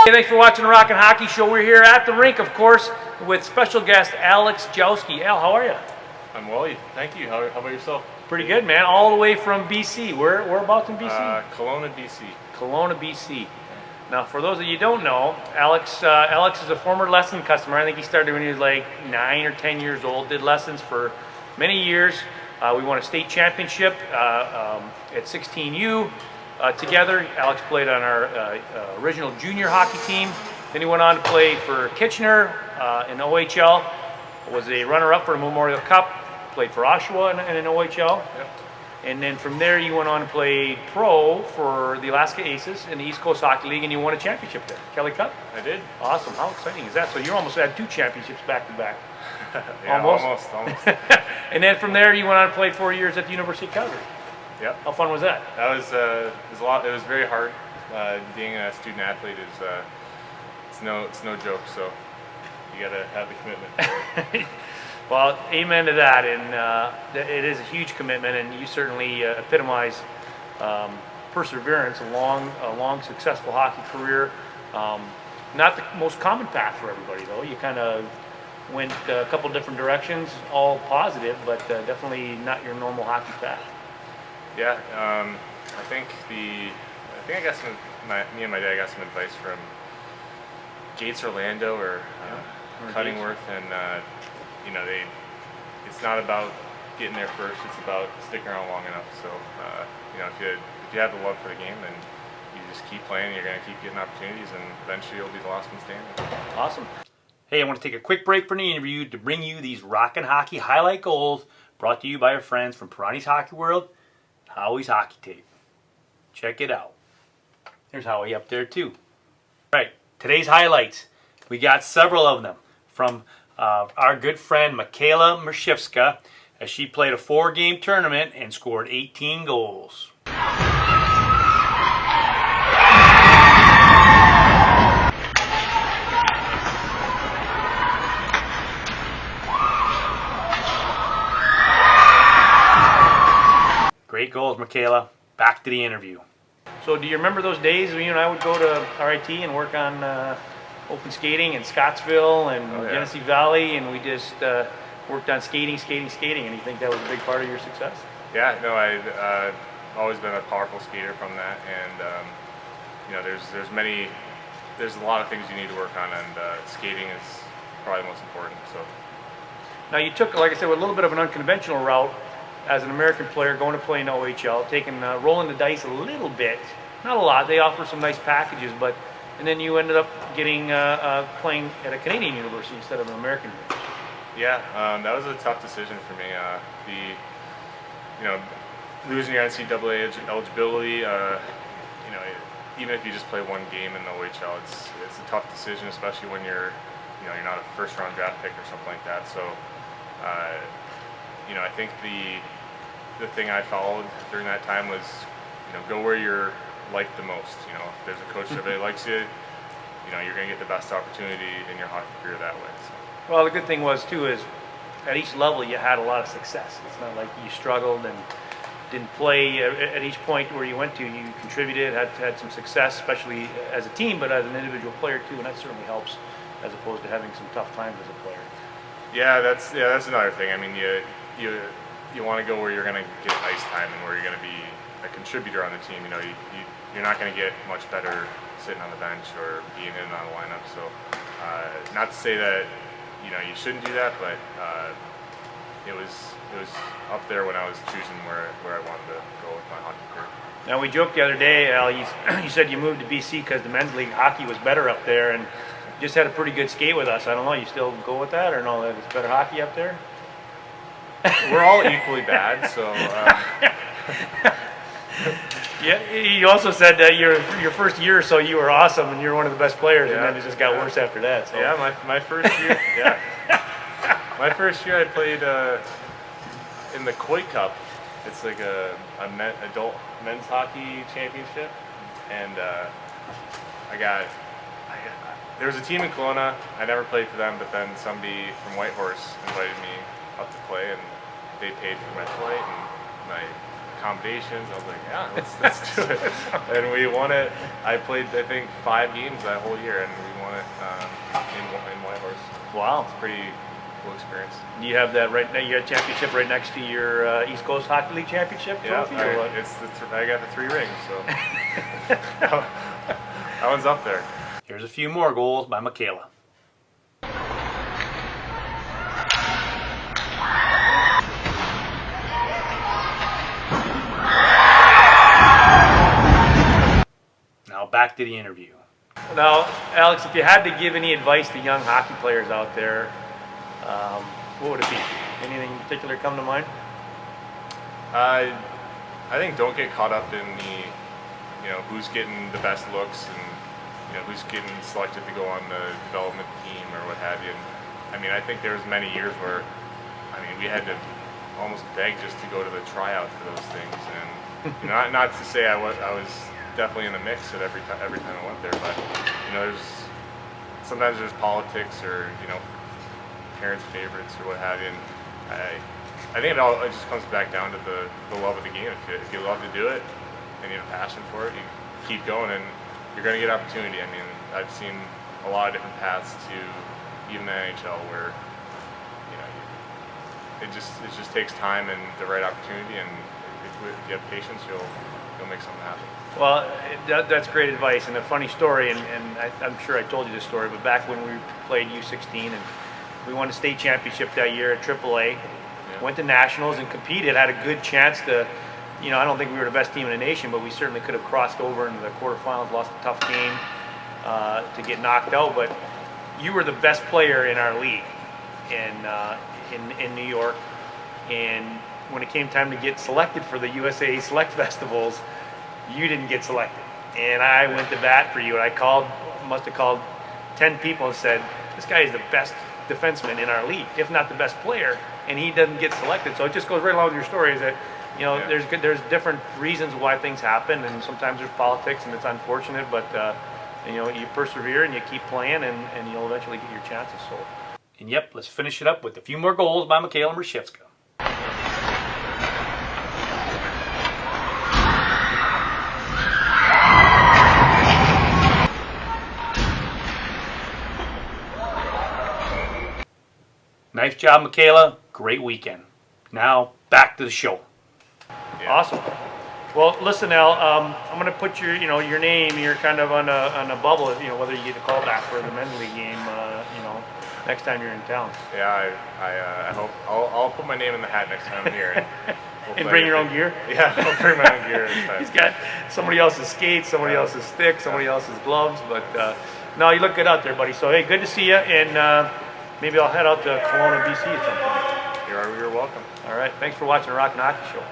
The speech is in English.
Hey, thanks for watching the Rockin' Hockey Show. We're here at the rink, of course, with special guest Alex Dzielski. Al, how are you? I'm well, thank you. How about yourself? Pretty good, man. All the way from BC. Whereabouts in BC? Kelowna, BC. Kelowna, BC. Now, for those of you who don't know, Alex is a former lesson customer. I think he started when he was like 9 or 10 years old. Did lessons for many years. We won a state championship at 16U. Together, Alex played on our original junior hockey team. Then he went on to play for Kitchener in OHL. Was a runner-up for the Memorial Cup. Played for Oshawa in an OHL. Yep. And then from there, you went on to play pro for the Alaska Aces in the East Coast Hockey League, and you won a championship there. Kelly Cup? I did. Awesome. How exciting is that? So you almost had 2 championships back to back. Yeah, almost. And then from there, you went on to play 4 years at the University of Calgary. Yep. How fun was that? That was a lot. It was very hard. Being a student athlete is it's no joke. So you gotta have the commitment. Well, amen to that, and it is a huge commitment, and you certainly epitomize perseverance, a long, successful hockey career. Not the most common path for everybody, though. You kind of went a couple different directions, all positive, but definitely not your normal hockey path. Yeah, I think I got me and my dad got some advice from Gates Orlando or Cuddingworth, and it's not about getting there first, it's about sticking around long enough. So if you have the love for the game, then you just keep playing, you're going to keep getting opportunities, and eventually you'll be the last one standing. Awesome. Hey, I want to take a quick break from the interview to bring you these Rockin' Hockey highlight goals brought to you by our friends from Pirani's Hockey World, Howie's Hockey Tape. Check it out. There's Howie up there too. All right, today's highlights. We got several of them from our good friend Michaela Mershivska, as she played a 4-game tournament and scored 18 goals. Great goals, Michaela. Back to the interview. So do you remember those days when you and I would go to RIT and work on open skating in Scottsville and Genesee Valley, and we just worked on skating, and you think that was a big part of your success? Yeah, no, I've always been a powerful skater from that, and there's a lot of things you need to work on, and skating is probably the most important. So now you took, like I said, a little bit of an unconventional route as an American player, going to play in OHL, rolling the dice a little bit, not a lot. They offer some nice packages, and then you ended up getting playing at a Canadian university instead of an American university. Yeah, that was a tough decision for me. Losing your NCAA eligibility, even if you just play one game in the OHL, it's a tough decision, especially when you're not a first-round draft pick or something like that. So, I think the thing I followed during that time was, go where you're liked the most. If there's a coach that really likes you, you're going to get the best opportunity in your hockey career that way. So. Well, the good thing was too is at each level you had a lot of success. It's not like you struggled and didn't play. At each point where you went to, you contributed, had some success, especially as a team, but as an individual player too, and that certainly helps as opposed to having some tough times as a player. Yeah, that's another thing. I mean, you want to go where you're going to get ice time and where you're going to be a contributor on the team. You're not going to get much better sitting on the bench or being in and out of the lineup. So, not to say that you shouldn't do that, but it was up there when I was choosing where I wanted to go with my hockey career. Now, we joked the other day, Al, you said you moved to BC because the men's league hockey was better up there, and just had a pretty good skate with us. I don't know, you still go with that, or no, that it's better hockey up there? We're all equally bad, so... Yeah, you also said that your first year or so you were awesome and you were one of the best players, and then it just got worse after that. So. Yeah, my first year, my first year I played in the Koi Cup. It's like a adult men's hockey championship, and there was a team in Kelowna. I never played for them, but then somebody from Whitehorse invited me up to play, and they paid for my flight and my accommodations. I was like, yeah, let's do it. And we won it. I played, I think, 5 games that whole year, and we won it in Whitehorse. Wow. It's a pretty cool experience. You have that right now. You got a championship right next to your East Coast Hockey League championship trophy. Yeah, I got the 3 rings, so that one's up there. Here's a few more goals by Michaela. Now back to the interview. Now, Alex, if you had to give any advice to young hockey players out there, what would it be? Anything in particular come to mind? I think don't get caught up in who's getting the best looks and who's getting selected to go on the development team or what have you. And, I mean, I think there was many years where we had to almost beg just to go to the tryout for those things. And not to say I was definitely in the mix at every time I went there, but sometimes there's politics or parents' favorites or what have you. And I think it just comes back down to the love of the game. If you love to do it and you have a passion for it, you keep going and you're going to get opportunity. I mean, I've seen a lot of different paths to even the NHL where it just takes time and the right opportunity, and if you have patience, you'll make something happen. Well, that's great advice, and a funny story, and I'm sure I told you this story, but back when we played U16 and we won the state championship that year at AAA, went to nationals and competed, had a good chance to, I don't think we were the best team in the nation, but we certainly could have crossed over into the quarterfinals, lost a tough game to get knocked out, but you were the best player in our league in New York, and when it came time to get selected for the USA Select Festivals, you didn't get selected. And I went to bat for you, and I must have called 10 people and said, this guy is the best defenseman in our league, if not the best player, and he doesn't get selected. So it just goes right along with your story, is that there's different reasons why things happen, and sometimes there's politics, and it's unfortunate, but you persevere and you keep playing, and you'll eventually get your chances. So, and yep, let's finish it up with a few more goals by Michaela Mrzycka. Nice job, Michaela. Great weekend. Now, back to the show. Yeah. Awesome. Well, listen, Al, I'm going to put your name. You're kind of on a bubble, whether you get a call back for the men's league game, next time you're in town. Yeah, I hope I'll put my name in the hat next time I'm here. And bring your own gear? Yeah, I'll bring my own gear this time. He's got somebody else's skates, somebody else's stick, somebody else's gloves, but no, you look good out there, buddy. So, hey, good to see you, and maybe I'll head out to Kelowna, BC at some point. You're welcome. All right. Thanks for watching the Rock and Hockey Show.